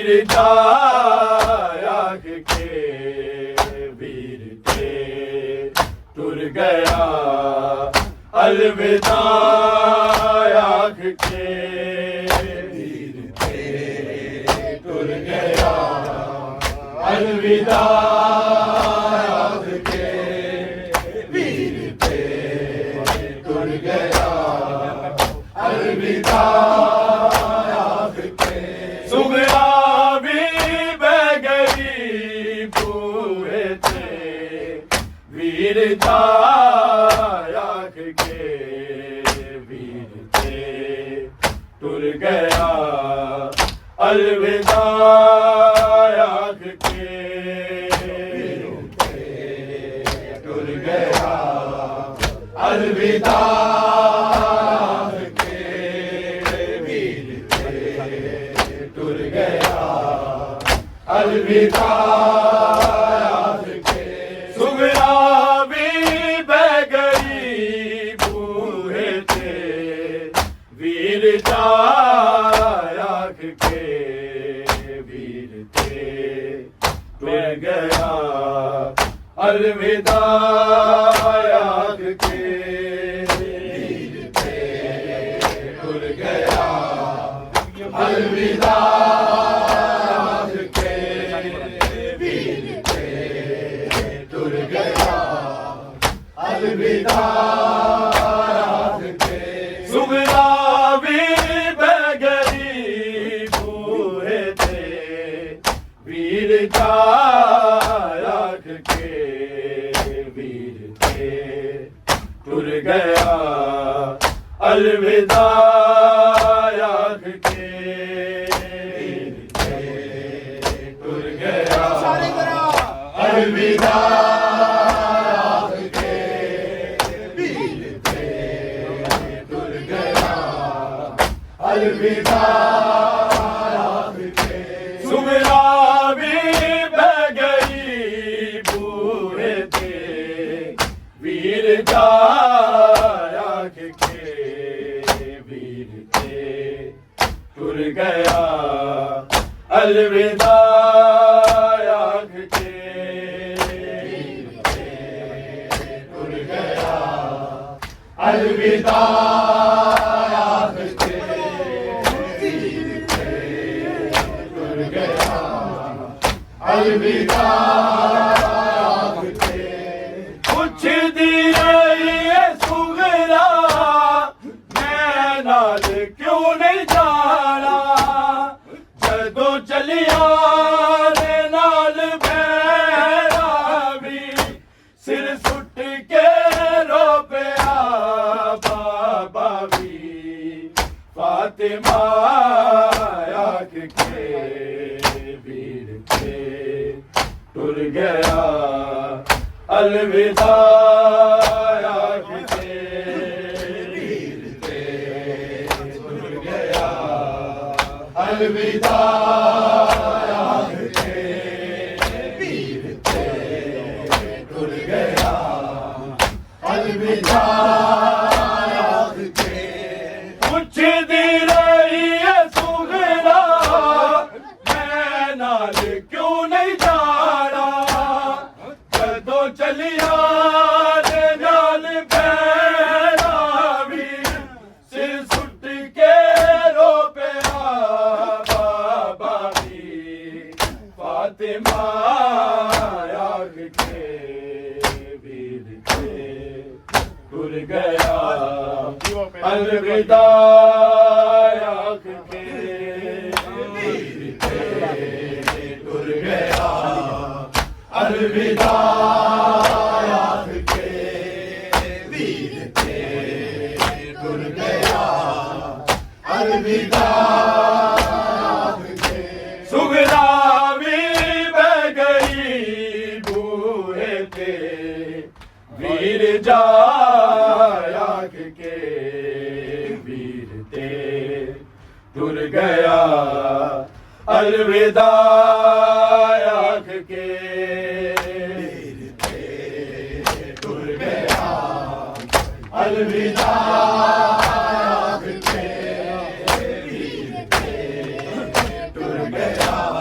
वीर जाग के वीर थे टुर गया अलविदा आख के वीर थे टुर गया अलविदा आख के वीर थे टुर गया अलविदा आख के सुगरा भी बह गई बूढ़े थे वीर जाग के वीर थे टुर गया अलविदा आख के वीर थे टुर गया अलविदा आख के वीर थे टुर गया अलविदा आख के सुगरा भी बह गई बूढ़े थे वीर जाग के वीर थे टुर गया अलविदा आख के वीर थे टुर गया अलविदा आख के वीर थे टुर गया अलविदा आख के सुगरा भी बह गई बूढ़े थे वीर जाग के वीर थे टुर गया अलविदा आख के वीर थे टुर गया अलविदा आख के वीर थे टुर गया अलविदा आख के सुगरा भी बह गई बूढ़े थे वीर जाग के वीर थे टुर गया अलविदा आख के वीर थे टुर गया अलविदा आख के वीर थे टुर गया अलविदा आख के कुछ दिए सुगरा मैं नाल क्यों नहीं जाना जदों चलिया ने नाल बैरा भी सिर सुट के रो पिया बाबा भी फातिमा आख के वीर थे टुर गया अलविदा आख के वीर थे टुर गया अलविदा आख के वीर थे टुर गया अलविदा आख के कुछ देर रही है सुगरा मैं नाल क्यों नहीं जाना जदों चलिया ने नाल बैरा भी सिर सुट के रो पिया बाबा भी फातिमा आग के वीर थे टुर गया अलविदा आख के वीर थे टुर गया अलविदा आख के वीर थे टुर गया अलविदा आख के सुगरा भी बह गई बूढ़े थे वीर जाग के वीर थे टुर गया अलविदा आख के वीर थे टुर गया अलविदा आख के वीर थे टुर गया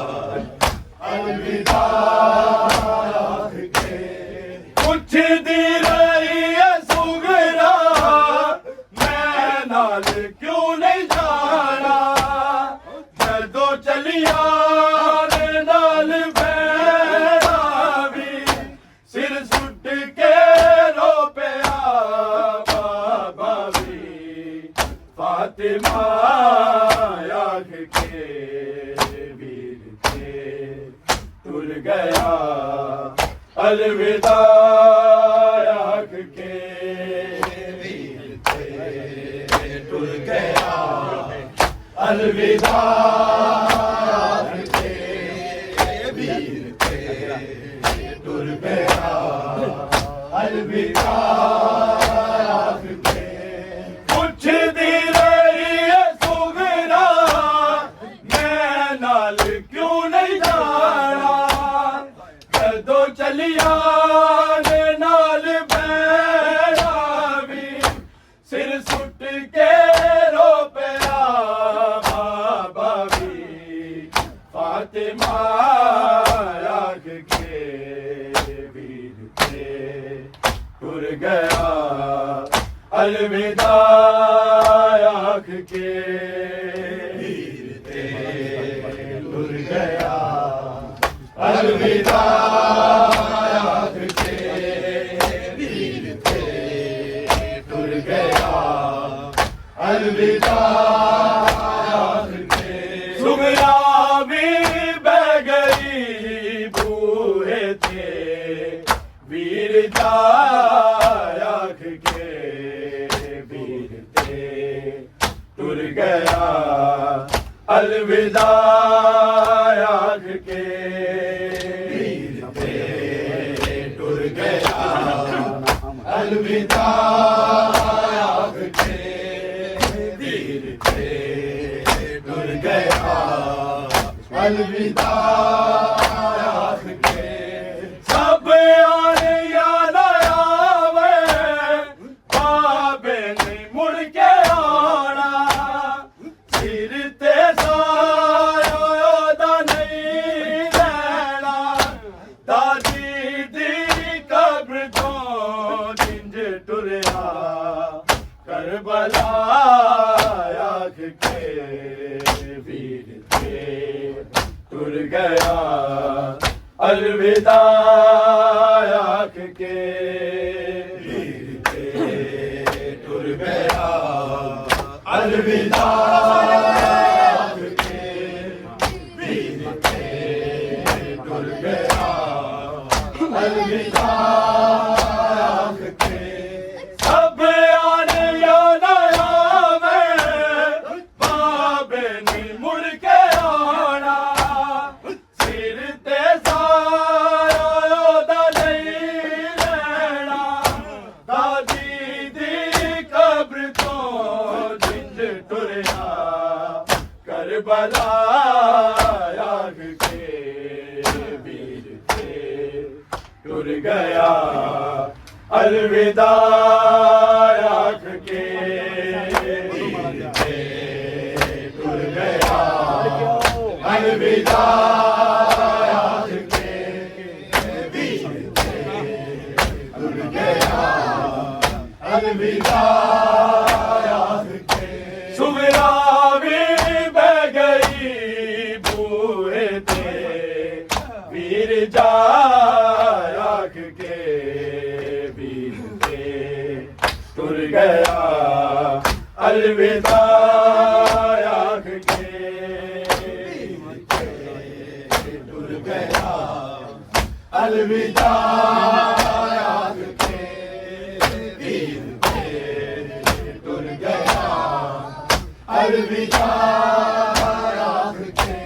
गया अलविदा आँख के वीर थे टुर गया अलविदा आँख के वीर थे टुर गया अलविदा आँख के कुछ देर ये सुगरा मैं नाल क्यों नहीं जाना कदों चलिया ने नाल बैठा भी सिर सुट के रो पिया बाबा भी फातिमा आँख के वीर थे टुर गया अलविदा आँख के वीर थे टुर गया अलविदा आँख के वीर थे टुर गया अलविदा आँख के सुगरा भी बह गई बूहे थे वीर जा आँख के वीर थे टुर गया अलविदा आँख के वीर थे टुर गया अलविदा आँख के वीर थे टुर गया अलविदा आँख के सब आने याद आवे बाबे ने मुड़ के आना सिर ते साया दा नहीं रहना दादी दी कब्र तो जिंज टुरिया करबला आँख के वीर थे टुर गया अलविदा आँख के वीर थे टुर गया अलविदा आँख के वीर थे टुर गया अलविदा आँख के सब आने याद आवे बाबे ने मुड़ के आना सिर ते साया दा नहीं रहना दादी दी कब्र तो जिंज टुरिया करबला आँख के वीर थे टुर गया अलविदा आँख के वीर थे टुर गया अलविदा आँख के वीर थे टुर गया अलविदा आँख के सुगरा भी बह गई बूहे थे वीर जा आँख के वीर थे टुर गया अलविदा आँख के वीर थे टुर गया अलविदा आँख के वीर थे टुर गया अलविदा आँख के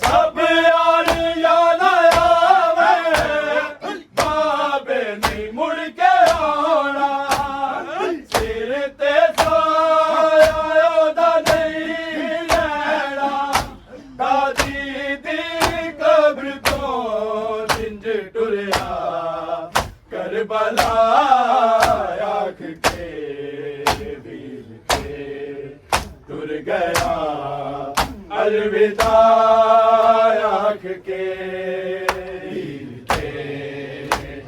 सब यार याद आवे बाबे ने मुड़ के आना सिर ते साया दा नहीं रहना दादी दी कब्र तो जिंज टुरिया करबला आँख के वीर थे टुर गया अलविदा आँख के वीर थे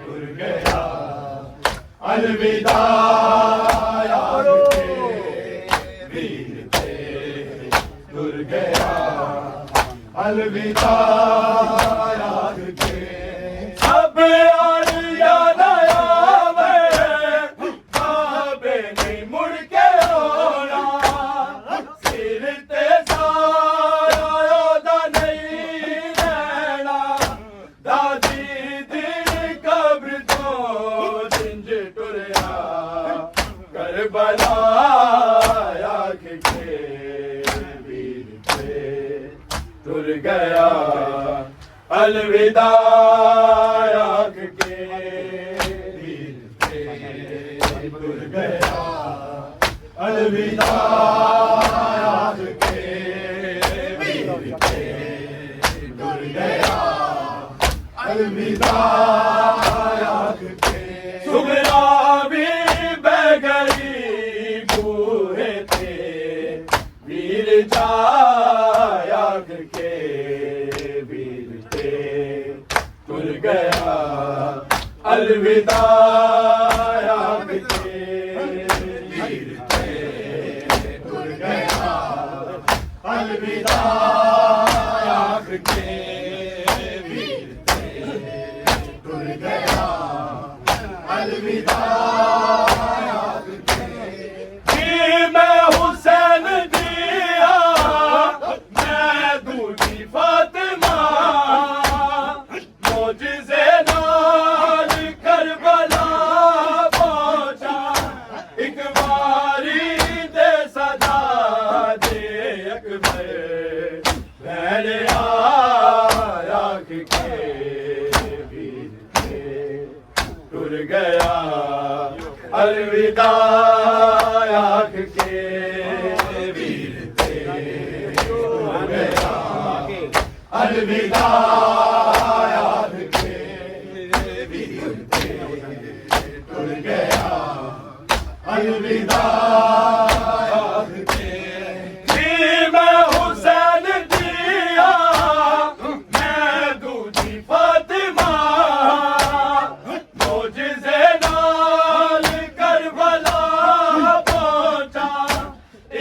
टुर गया अलविदा आँख के वीर थे टुर गया अलविदा आँख के सब यार याद आवे बाबे ने मुड़ के आना सिर ते साया दा नहीं रहना गया अलविदा आँख के वीर थे टूट गया अलविदा आँख के वीर थे टूट गया अलविदा आँख के सुगरा भी बह गई बूहे थे वीर जाया के वीर थे टूट गया अलविदा आँख के वीर थे टूट गया अलविदा आँख के वीर थे टूट गया अलविदा आँख के मैं हुसैन दिया मैं दूजी फातिमा मोजिज़े नाल करबला पहुंचा एक बारी दे सदा दे अकबर बहन आँख के वीर थे टूट गया अलविदा आँख के वीर थे टूट गया अलविदा आँख के वीर थे टूट गया अलविदा आँख के मैं हुसैन दिया मैं दूजी फातिमा मोजिज़े नाल करबला पहुंचा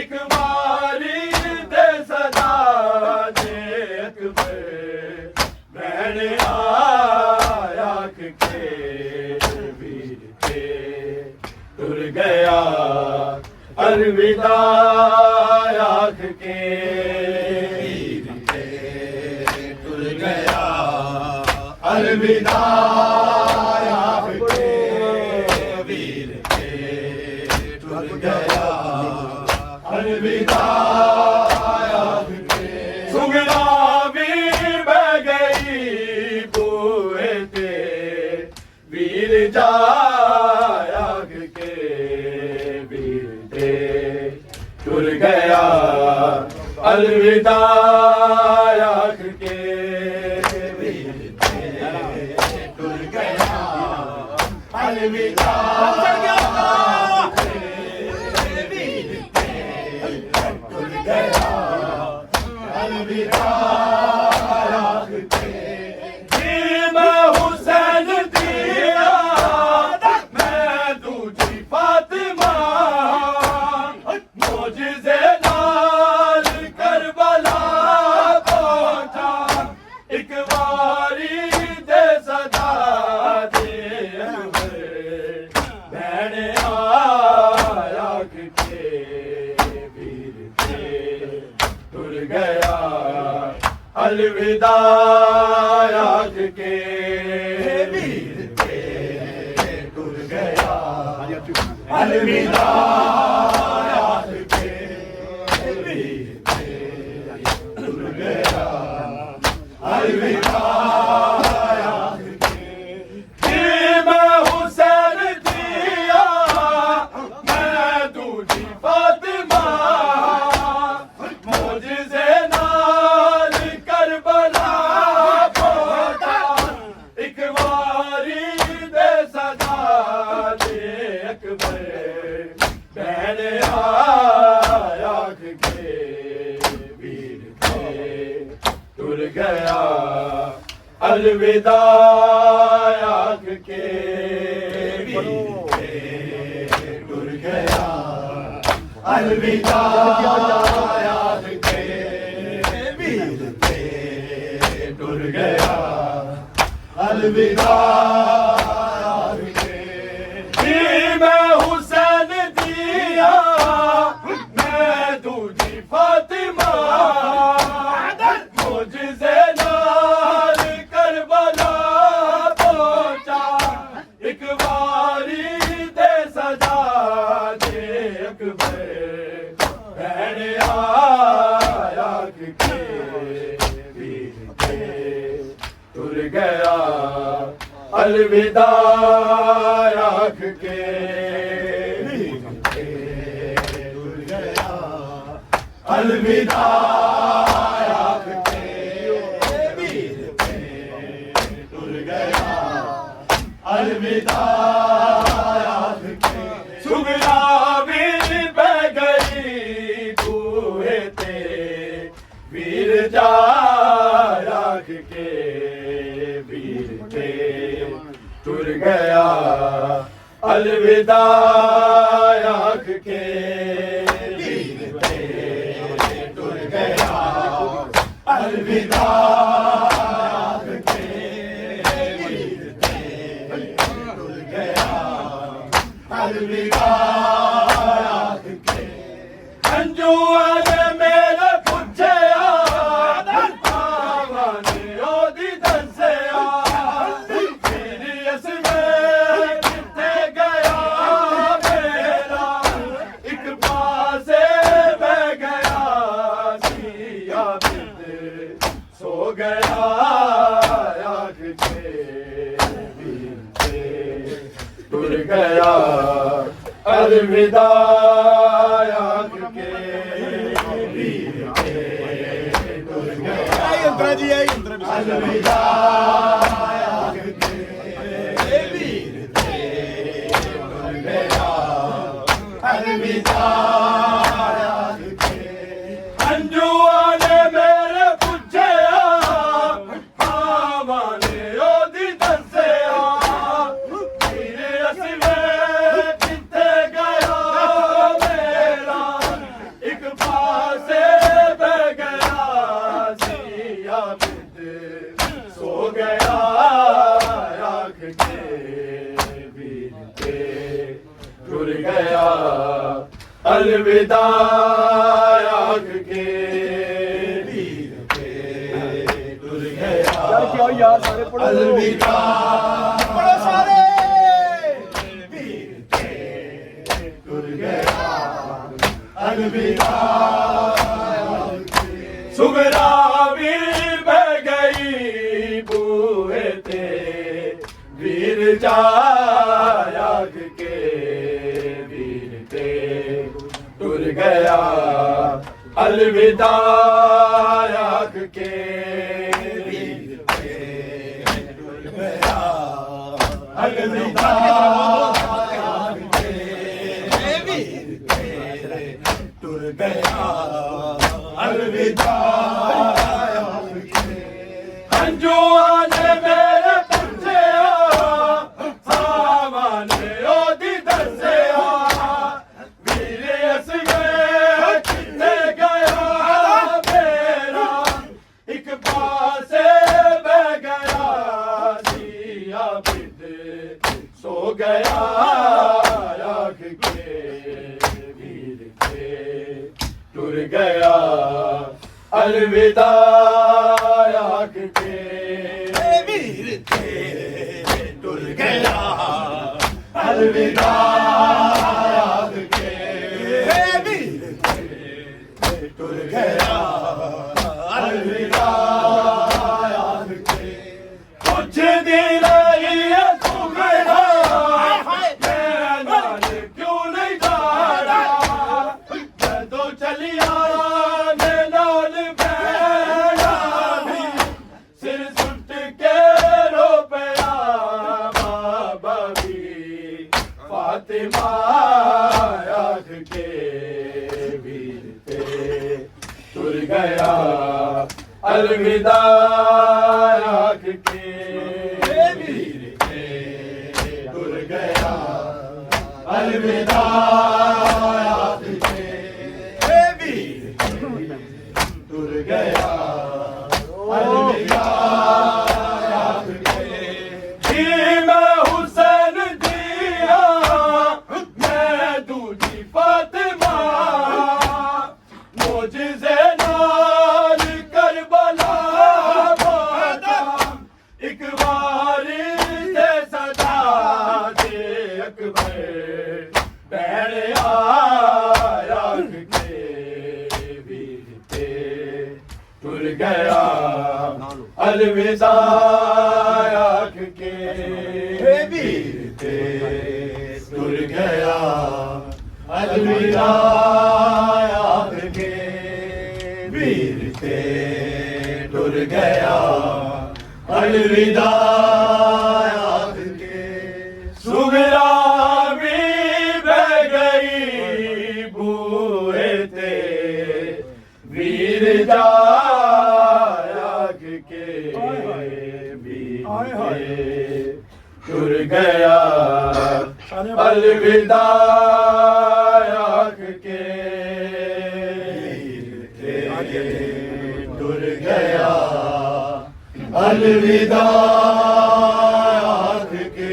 एक बारी दे सदा दे अकबर बहन आँख के वीर थे टूट गया अलविदा आँख के वीर थे टूट गया अलविदा आँख के वीर थे टूट गया अलविदा आँख के सुगरा भी बह गई बूहे थे वीर जाया के वीर थे टूट गया अलविदा आँख के वीर थे टूट गया अलविदा आँख के वीर थे टूट गया अलविदा आँख के मैं हुसैन दिया मैं दूजी फातिमा मोजिज़े नाल करबला पहुंचा एक बारी दे सदा दे अकबर बहन आँख के वीर थे टूट गया अलविदा आँख के वीर थे टूट गया अलविदा आँख के वीर थे टूट गया अलविदा आँख के मैं हुसैन दिया मैं दूजी फातिमा मोजिज़े नाल करबला पहुंचा एक बारी दे सदा दे अकबर बहन आँख के वीर थे टूट गया अलविदा आँख के वीर थे टूट गया अलविदा आँख के वीर थे टूट गया अलविदा आँख के मैं हुसैन दिया मैं दूजी फातिमा मोजिज़े नाल करबला पहुंचा एक बारी दे सदा दे अकबर बहन आँख के के टुर गया अलविदा आँख के टुर गया अलविदा आँख के वीर पे टुर गया अलविदा आँख के सुगरा वीर बह गई बूहे ते वीर जा आँख के वीर पे टुर गया अलविदा आँख के वीर पे टुर गया अलविदा आँख के वीर पे टुर गया अलविदा आँख के अंजुआन मेरे पुछया आवन ओदी दसया सीरियस में किथे गया मेरा एक पासे बह गया सिया बिंद सो गया आँख के वीर पे टुर गया अलविदा आँख के वीर पे टुर गया अलविदा आँख के वीर पे टुर गया अलविदा आँख के अंजुआन मेरे पुछया आवन ओदी दसया सीरियस में किथे गया मेरा एक पासे बह गया सिया बिंद सो गया आँख के वीर पे टुर गया अलविदा आँख के वीर पे टुर गया अलविदा वीर पे टुर गया अलविदा सुगरा वीर बह गई बूहे ते वीर जा आँख के वीर पे टुर गया अलविदा आँख के वीर पे टुर गया अलविदा आँख के वीर पे टुर गया अलविदा आँख के अंजुआन मेरे पुछया आवन ओदी दसया वीर असगे किथे गया मेरा एक पासे बह गया सिया बिंद सो गया आँख के वीर पे टुर गया अलविदा आँख के वीर पे टुर गया अलविदा आँख के वीर पे टुर गया अलविदा आँख के कुछ दिन ये सुगरा मैं क्यों नहीं जा रहा जदों चलिया नाल बैठा भी सिर सुट के रो पया बाबा भी फातिमा आँख के वीर पे टुर गया अलविदा आँख के वीर पे टुर गया अलविदा आँख के वीर पे टुर गया अलविदा आँख के जी मैं हुसैन दिया मैं दूजी फातिमा मोजिज़े नाल करबला बादा एक बारी दे सदा दे अकबर बहरे अलविदा आख के वीर ते टुर गया अलविदा आख के वीर ते टुर गया अलविदा आख के सुगरा भी बह गई बूहे ते वीर जा आख के वीर ते टुर गया अलविदा आख के वीर ते टुर गया अलविदा आख के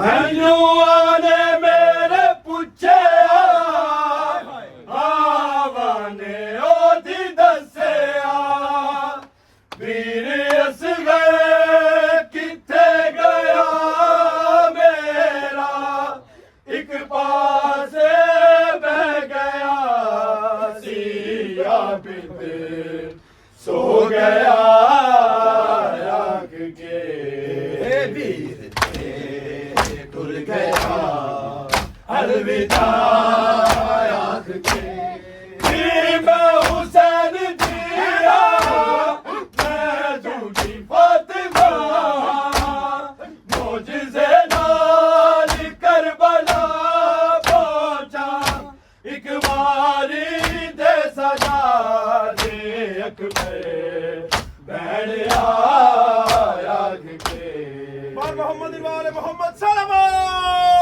हनुआ ने मेरे पूछे आवा ने ओधी दसिया वीर असगर किथे गया मेरा एक पासे बह गया सिया बिंद सो गया आख के वीर ते टुर गया अलविदा आख के मैं हुसैन जिया मैं झूठी फातिमा मोजज़े नाल करबला पहुंचा एक बारी दे सजा दे अकबर बैठ आख के मोहम्मद वाले मोहम्मद सलाम